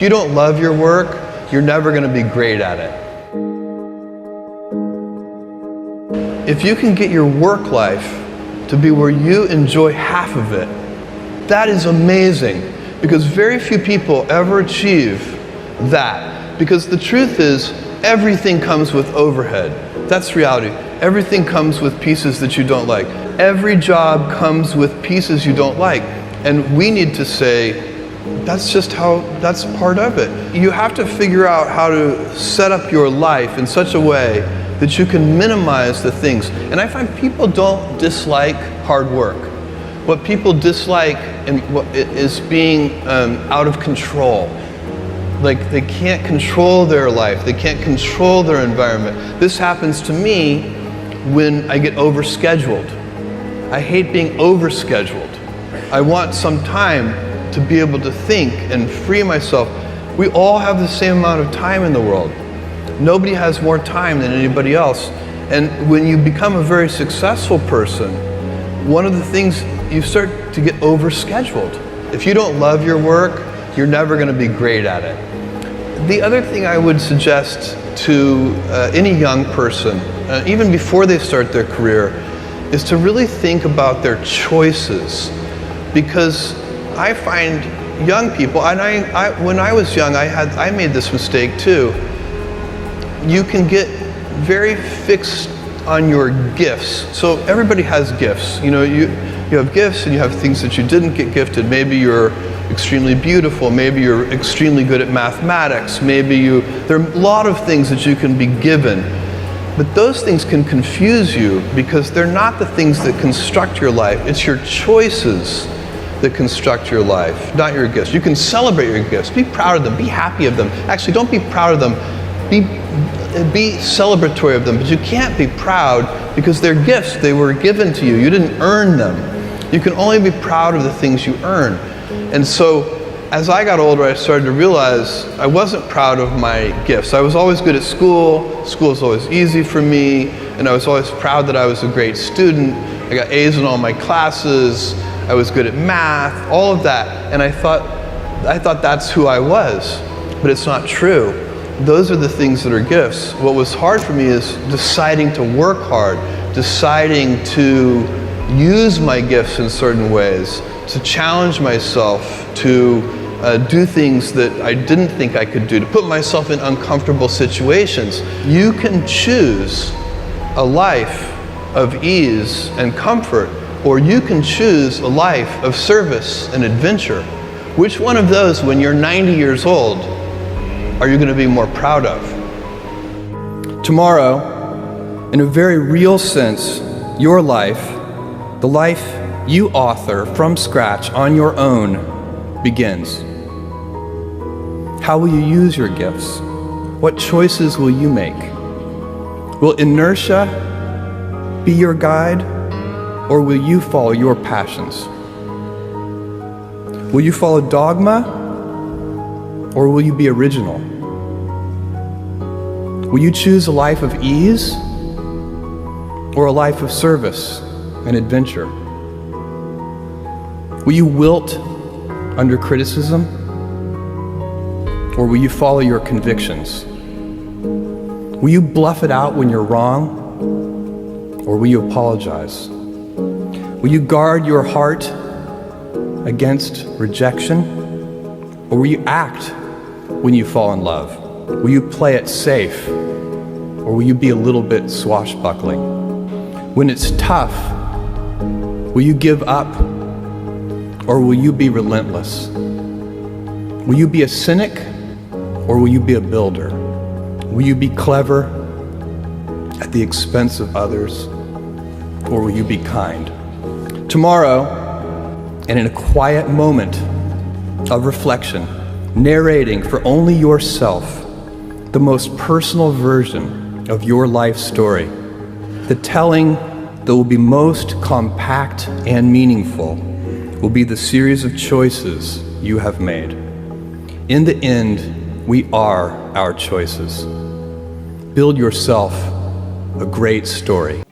If you don't love your work, you're never going to be great at it. If you can get your work life to be where you enjoy half of it, that is amazing, because very few people ever achieve that. Because the truth is, everything comes with overhead. That's reality. Everything comes with pieces that you don't like. Every job comes with pieces you don't like. And we need to say, that's part of it. You have to figure out how to set up your life in such a way that you can minimize the things. And I find people don't dislike hard work. What people dislike is being out of control. Like they can't control their life. They can't control their environment. This happens to me when I get overscheduled. I hate being overscheduled. I want some time to be able to think and free myself. We all have the same amount of time in the world. Nobody has more time than anybody else. And when you become a very successful person, one of the things, you start to get overscheduled. If you don't love your work, you're never going to be great at it. The other thing I would suggest to any young person, even before they start their career, is to really think about their choices. Because I find young people, and when I was young, I made this mistake too. You can get very fixed on your gifts. So everybody has gifts. You know, you have gifts and you have things that you didn't get gifted. Maybe you're extremely beautiful. Maybe you're extremely good at mathematics. There are a lot of things that you can be given. But those things can confuse you because they're not the things that construct your life. It's your choices that construct your life, not your gifts. You can celebrate your gifts. Be proud of them. Be happy of them. Actually, don't be proud of them. Be celebratory of them. But you can't be proud because they're gifts. They were given to you. You didn't earn them. You can only be proud of the things you earn. And so, as I got older, I started to realize I wasn't proud of my gifts. I was always good at school. School was always easy for me. And I was always proud that I was a great student. I got A's in all my classes. I was good at math, all of that. And I thought that's who I was. But it's not true. Those are the things that are gifts. What was hard for me is deciding to work hard, deciding to use my gifts in certain ways, to challenge myself, to do things that I didn't think I could do, to put myself in uncomfortable situations. You can choose a life of ease and comfort, or you can choose a life of service and adventure. Which one of those, when you're 90 years old, are you going to be more proud of? Tomorrow, in a very real sense, your life, the life you author from scratch on your own, begins. How will you use your gifts? What choices will you make? Will inertia be your guide, or will you follow your passions? Will you follow dogma, or will you be original? Will you choose a life of ease, or a life of service and adventure? Will you wilt under criticism, or will you follow your convictions? Will you bluff it out when you're wrong, or will you apologize? Will you guard your heart against rejection, or will you act when you fall in love? Will you play it safe, or will you be a little bit swashbuckling? When it's tough, will you give up, or will you be relentless? Will you be a cynic, or will you be a builder? Will you be clever at the expense of others, or will you be kind? Tomorrow, and in a quiet moment of reflection, narrating for only yourself the most personal version of your life story, the telling that will be most compact and meaningful will be the series of choices you have made. In the end, we are our choices. Build yourself a great story.